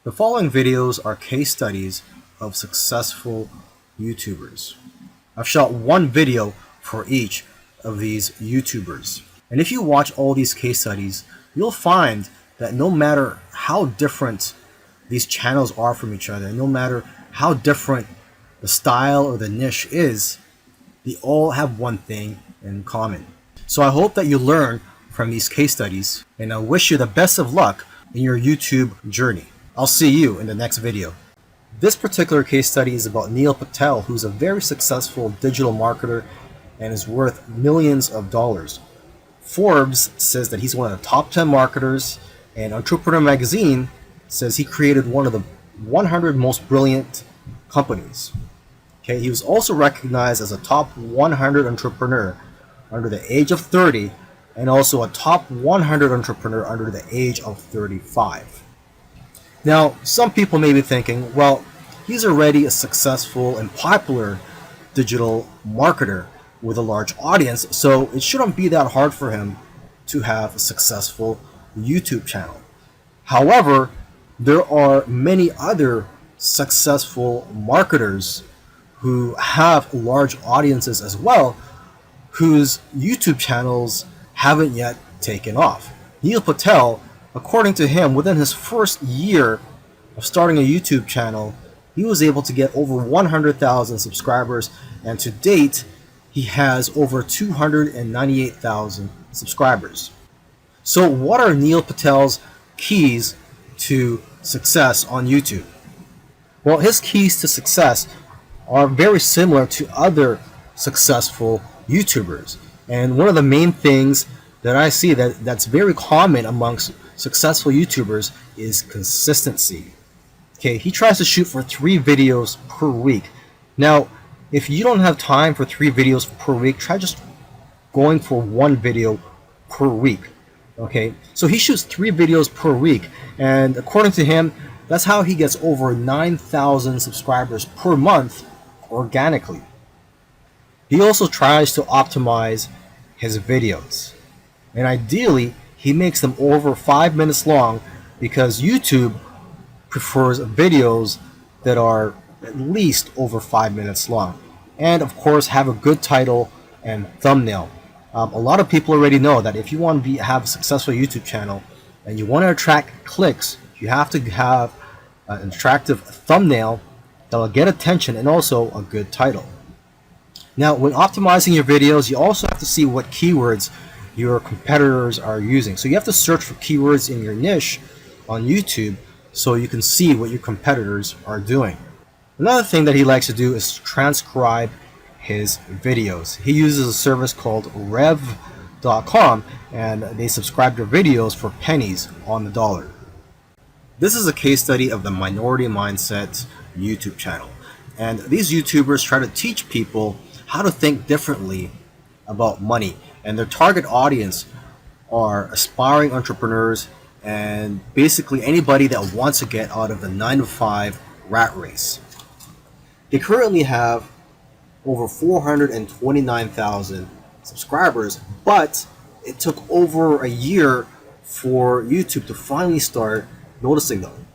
The following videos are case studies of successful YouTubers. I've shot one video for each of these YouTubers. And if you watch all these case studies, you'll find that no matter how different these channels are from each other, no matter how different the style or the niche is, they all have one thing in common. So I hope that you learn from these case studies, and I wish you the best of luck in your YouTube journey. I'll see you in the next video. This particular case study is about Neil Patel, who's a very successful digital marketer and is worth millions of dollars. Forbes says that he's one of the top 10 marketers, and Entrepreneur Magazine says he created one of the 100 most brilliant companies. Okay, he was also recognized as a top 100 entrepreneur under the age of 30 and also a top 100 entrepreneur under the age of 35. Now, some people may be thinking, well, he's already a successful and popular digital marketer with a large audience, so it shouldn't be that hard for him to have a successful YouTube channel. However, there are many other successful marketers who have large audiences as well, whose YouTube channels haven't yet taken off. Neil Patel, according to him, within his first year of starting a YouTube channel, he was able to get over 100,000 subscribers, and to date, he has over 298,000 subscribers. So what are Neil Patel's keys to success on YouTube? Well, his keys to success are very similar to other successful YouTubers. And one of the main things that I see that's very common amongst successful YouTubers is consistency. Okay, he tries to shoot for 3 videos per week. Now, if you don't have time for 3 videos per week, try just going for 1 video per week. Okay, so he shoots 3 videos per week, and according to him, that's how he gets over 9,000 subscribers per month organically. He also tries to optimize his videos, and ideally he makes them over 5 minutes long because YouTube prefers videos that are at least over 5 minutes long, and of course have a good title and thumbnail. A lot of people already know that if you want to have a successful YouTube channel and you want to attract clicks, you have to have an attractive thumbnail that will get attention and also a good title. Now, when optimizing your videos, you also have to see what keywords your competitors are using. So you have to search for keywords in your niche on YouTube so you can see what your competitors are doing. Another thing that he likes to do is transcribe his videos. He uses a service called rev.com, and they subscribe to videos for pennies on the dollar. This is a case study of the Minority Mindset YouTube channel. And these YouTubers try to teach people how to think differently about money. And their target audience are aspiring entrepreneurs and basically anybody that wants to get out of the 9-to-5 rat race. They currently have over 429,000 subscribers, but it took over a year for YouTube to finally start noticing them.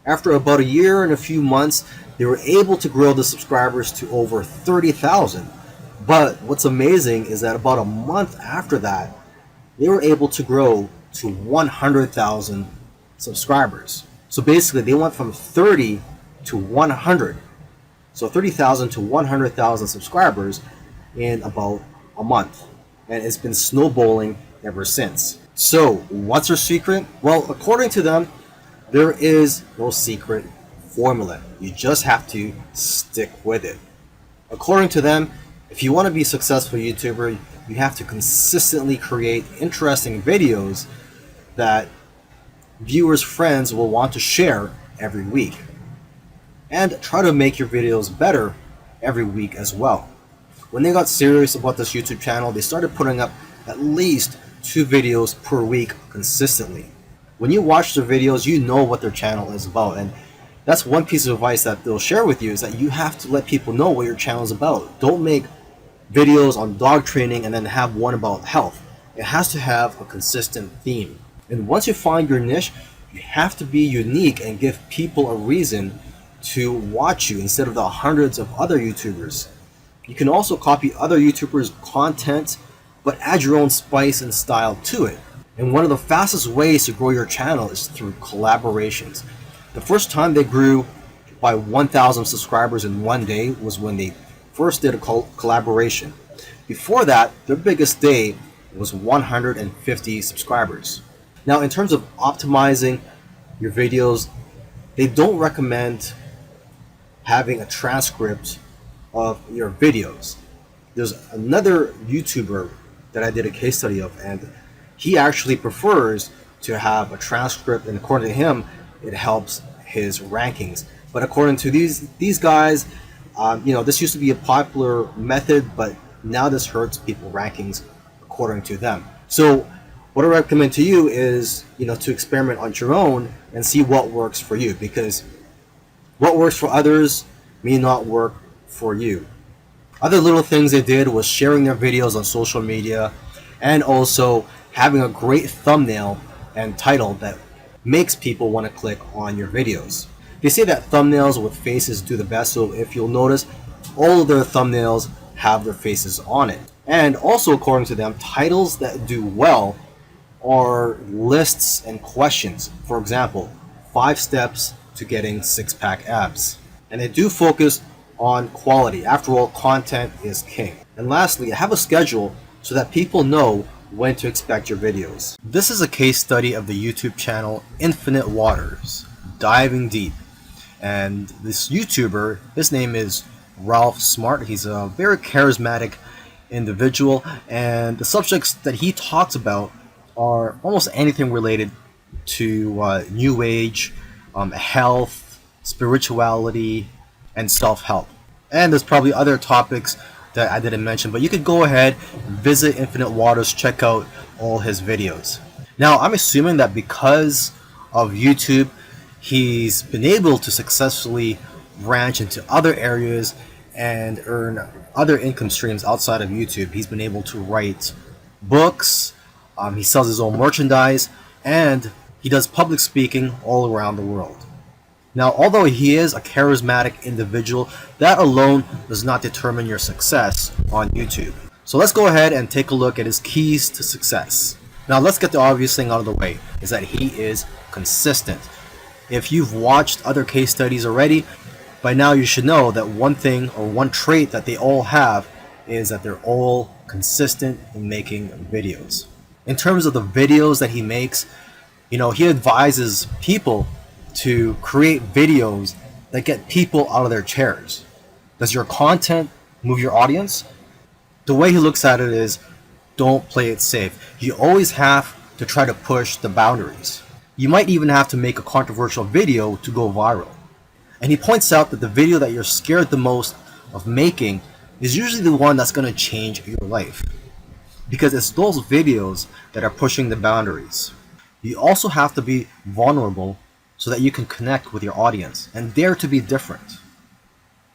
After about a year and a few months, they were able to grow the subscribers to over 30,000. But what's amazing is that about a month after that, they were able to grow to 100,000 subscribers. So basically, they went from 30 to 100. So 30,000 to 100,000 subscribers in about a month. And it's been snowballing ever since. So what's their secret? Well, according to them, there is no secret formula. You just have to stick with it. According to them, if you want to be a successful YouTuber, you have to consistently create interesting videos that viewers' friends will want to share every week. And try to make your videos better every week as well. When they got serious about this YouTube channel, they started putting up at least 2 videos per week consistently. When you watch their videos, you know what their channel is about, and that's one piece of advice that they'll share with you, is that you have to let people know what your channel is about. Don't make videos on dog training and then have one about health. It has to have a consistent theme. And once you find your niche, You have to be unique and give people a reason to watch you instead of the hundreds of other YouTubers. You can also copy other YouTubers' content, but add your own spice and style to it. And one of the fastest ways to grow your channel is through collaborations. The first time they grew by 1,000 subscribers in one day was when they first did a collaboration. Before that, their biggest day was 150 subscribers. Now, in terms of optimizing your videos, they don't recommend having a transcript of your videos. There's another YouTuber that I did a case study of, and he actually prefers to have a transcript, and according to him, it helps his rankings. But according to these guys, this used to be a popular method, but now this hurts people rankings according to them. So what I recommend to you is, to experiment on your own and see what works for you, because what works for others may not work for you. Other little things they did was sharing their videos on social media, and also having a great thumbnail and title that makes people want to click on your videos. They say that thumbnails with faces do the best, so if you'll notice, all of their thumbnails have their faces on it. And also, according to them, titles that do well are lists and questions. For example, 5 steps to getting 6-pack abs. And they do focus on quality. After all, content is king. And lastly, have a schedule so that people know when to expect your videos. This is a case study of the YouTube channel Infinite Waters, diving deep. And this YouTuber, his name is Ralph Smart. He's a very charismatic individual, and the subjects that he talks about are almost anything related to new age, health, spirituality, and self-help. And there's probably other topics that I didn't mention, but you could go ahead, visit Infinite Waters, check out all his videos. Now, I'm assuming that because of YouTube, he's been able to successfully branch into other areas and earn other income streams outside of YouTube. He's been able to write books, he sells his own merchandise, and he does public speaking all around the world. Now, although he is a charismatic individual, that alone does not determine your success on YouTube. So let's go ahead and take a look at his keys to success. Now, let's get the obvious thing out of the way, is that he is consistent. If you've watched other case studies already, by now you should know that one thing or one trait that they all have is that they're all consistent in making videos. In terms of the videos that he makes, he advises people to create videos that get people out of their chairs. Does your content move your audience? The way he looks at it is, don't play it safe. You always have to try to push the boundaries. You might even have to make a controversial video to go viral. And he points out that the video that you're scared the most of making is usually the one that's going to change your life, because it's those videos that are pushing the boundaries. You also have to be vulnerable so that you can connect with your audience and dare to be different.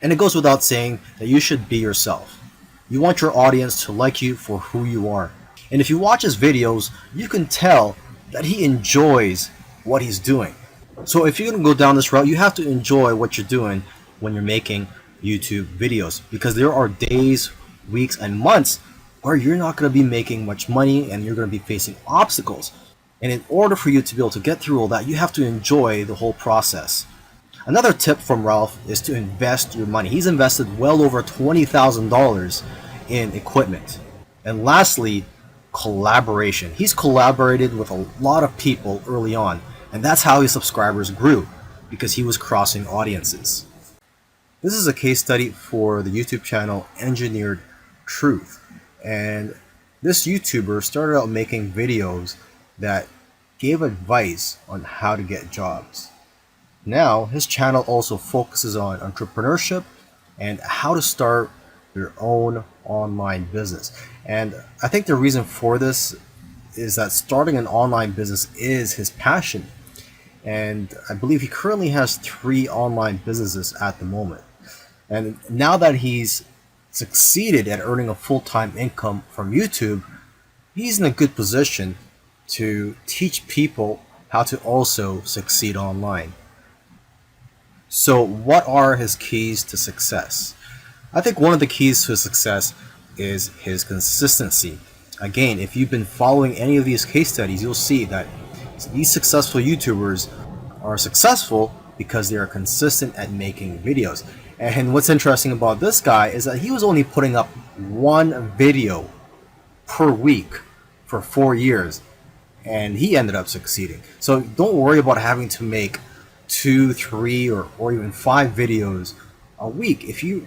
And it goes without saying that you should be yourself. You want your audience to like you for who you are. And if you watch his videos, you can tell that he enjoys what he's doing. So if you're going to go down this route, you have to enjoy what you're doing when you're making YouTube videos, because there are days, weeks, and months where you're not going to be making much money and you're going to be facing obstacles. And in order for you to be able to get through all that, you have to enjoy the whole process. Another tip from Ralph is to invest your money. He's invested well over $20,000 in equipment. And lastly, collaboration. He's collaborated with a lot of people early on, and that's how his subscribers grew, because he was crossing audiences. This is a case study for the YouTube channel Engineered Truth. And this YouTuber started out making videos that gave advice on how to get jobs. Now, his channel also focuses on entrepreneurship and how to start your own online business. And I think the reason for this is that starting an online business is his passion. And I believe he currently has 3 online businesses at the moment. And now that he's succeeded at earning a full-time income from YouTube, he's in a good position to teach people how to also succeed online. So what are his keys to success? I think one of the keys to success is his consistency. Again, if you've been following any of these case studies, you'll see that these successful YouTubers are successful because they are consistent at making videos. And what's interesting about this guy is that he was only putting up one video per week for 4 years, and he ended up succeeding. So don't worry about having to make 2, 3, or even 5 videos a week. If you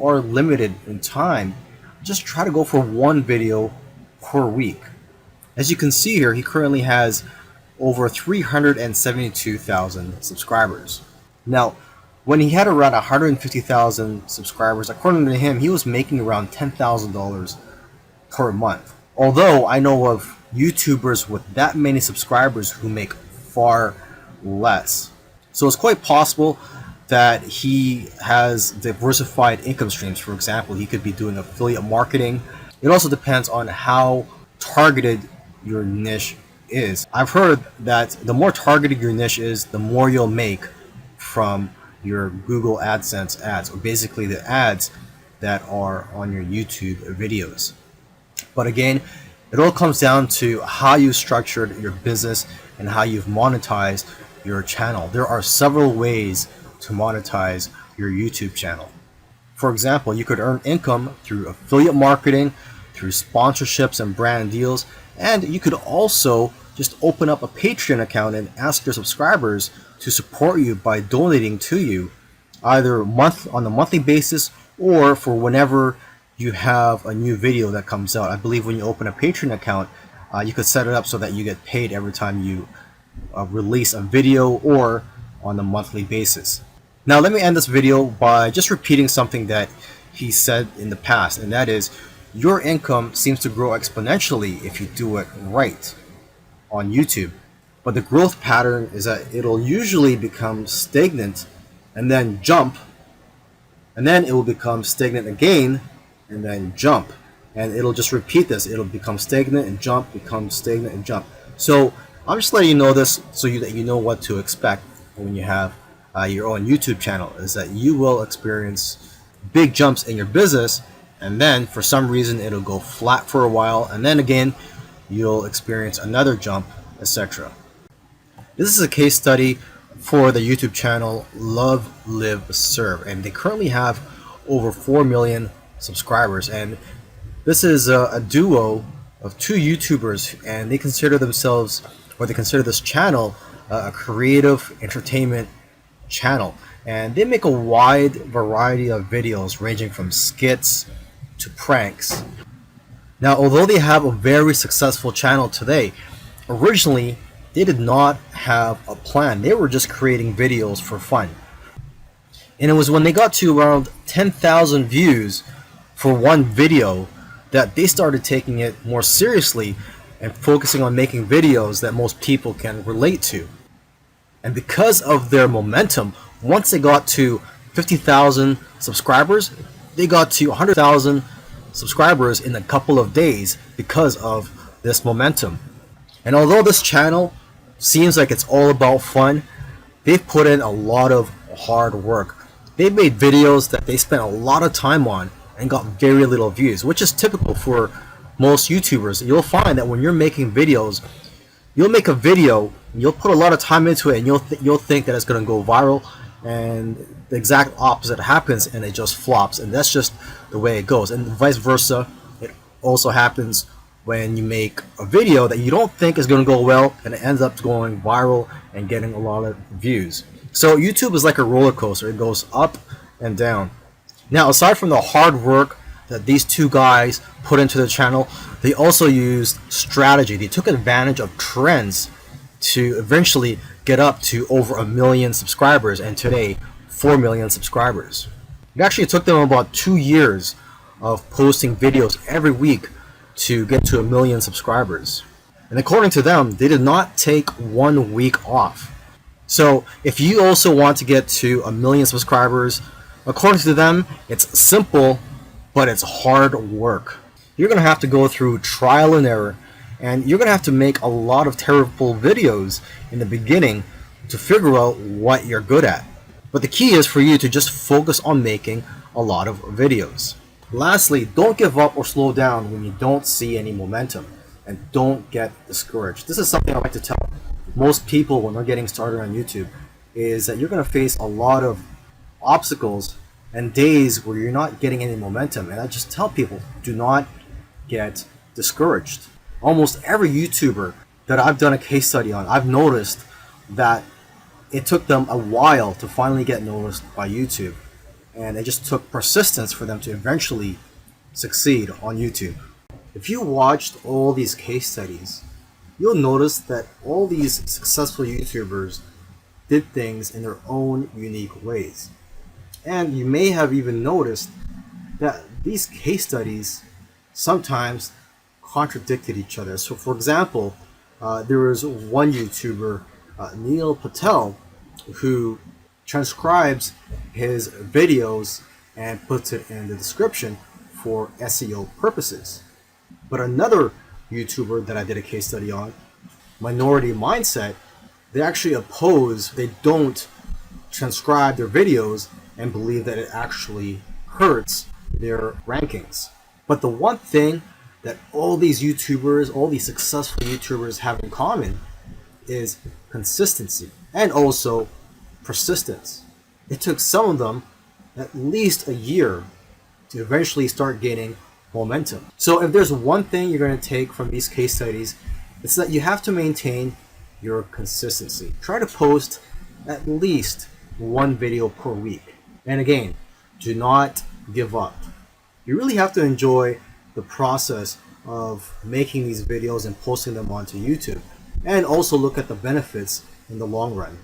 are limited in time, just try to go for one video per week. As you can see here, he currently has over 372,000 subscribers. Now, when he had around 150,000 subscribers, according to him, he was making around $10,000 per month. Although I know of YouTubers with that many subscribers who make far less. So it's quite possible that he has diversified income streams. For example, he could be doing affiliate marketing. It also depends on how targeted your niche is. I've heard that the more targeted your niche is, the more you'll make from your Google AdSense ads, or basically the ads that are on your YouTube videos. But again, it all comes down to how you structured your business and how you've monetized your channel. There are several ways to monetize your YouTube channel. For example, you could earn income through affiliate marketing, through sponsorships and brand deals, and you could also just open up a Patreon account and ask your subscribers to support you by donating to you, either on a monthly basis or for whenever you have a new video that comes out. I believe when you open a Patreon account, you could set it up so that you get paid every time you release a video, or on a monthly basis. Now let me end this video by just repeating something that he said in the past, and that is, your income seems to grow exponentially if you do it right on YouTube. But the growth pattern is that it'll usually become stagnant and then jump, and then it will become stagnant again and then jump. And it'll just repeat this. It'll become stagnant and jump, become stagnant and jump. So I'm just letting you know this so that you know what to expect when you have your own YouTube channel, is that you will experience big jumps in your business, and then for some reason it'll go flat for a while, and then again you'll experience another jump, etc. This is a case study for the YouTube channel Love, Live, Serve, and they currently have over 4 million subscribers. And this is a duo of 2 YouTubers, and they consider themselves, or they consider this channel, a creative entertainment channel. And they make a wide variety of videos ranging from skits to pranks. Now, although they have a very successful channel today, originally they did not have a plan. They were just creating videos for fun. And it was when they got to around 10,000 views for one video that they started taking it more seriously and focusing on making videos that most people can relate to. And because of their momentum, once they got to 50,000 subscribers, they got to 100,000 subscribers in a couple of days because of this momentum. And although this channel seems like it's all about fun, they've put in a lot of hard work. They've made videos that they spent a lot of time on and got very little views, which is typical for most YouTubers. You'll find that when you're making videos, you'll make a video, you'll put a lot of time into it, and you'll think that it's going to go viral, and the exact opposite happens, and it just flops. And that's just the way it goes. And vice versa, it also happens when you make a video that you don't think is going to go well, and it ends up going viral and getting a lot of views. So YouTube is like a roller coaster. It goes up and down. Now, aside from the hard work that these 2 guys put into the channel, they also used strategy. They took advantage of trends to eventually get up to over 1 million subscribers, and today 4 million subscribers. It actually took them about 2 years of posting videos every week to get to 1 million subscribers. And according to them, they did not take 1 week off. So if you also want to get to 1 million subscribers, according to them, it's simple, but it's hard work. You're going to have to go through trial and error, And you're going to have to make a lot of terrible videos in the beginning to figure out what you're good at. But the key is for you to just focus on making a lot of videos. Lastly, don't give up or slow down when you don't see any momentum, and don't get discouraged. This is something I like to tell most people when they're getting started on YouTube, is that you're going to face a lot of obstacles and days where you're not getting any momentum. And I just tell people, do not get discouraged. Almost every YouTuber that I've done a case study on, I've noticed that it took them a while to finally get noticed by YouTube. And it just took persistence for them to eventually succeed on YouTube. If you watched all these case studies, you'll notice that all these successful YouTubers did things in their own unique ways. And you may have even noticed that these case studies sometimes contradicted each other. So for example, there was one YouTuber, Neil Patel, who transcribes his videos and puts it in the description for SEO purposes. But another YouTuber that I did a case study on, Minority Mindset, they actually oppose, they don't transcribe their videos and believe that it actually hurts their rankings. But the one thing that all these YouTubers, all these successful YouTubers have in common is consistency and also persistence. It took some of them at least a year to eventually start gaining momentum. So if there's one thing you're going to take from these case studies, it's that you have to maintain your consistency. Try to post at least one video per week. And again, do not give up. You really have to enjoy the process of making these videos and posting them onto YouTube, and also look at the benefits in the long run.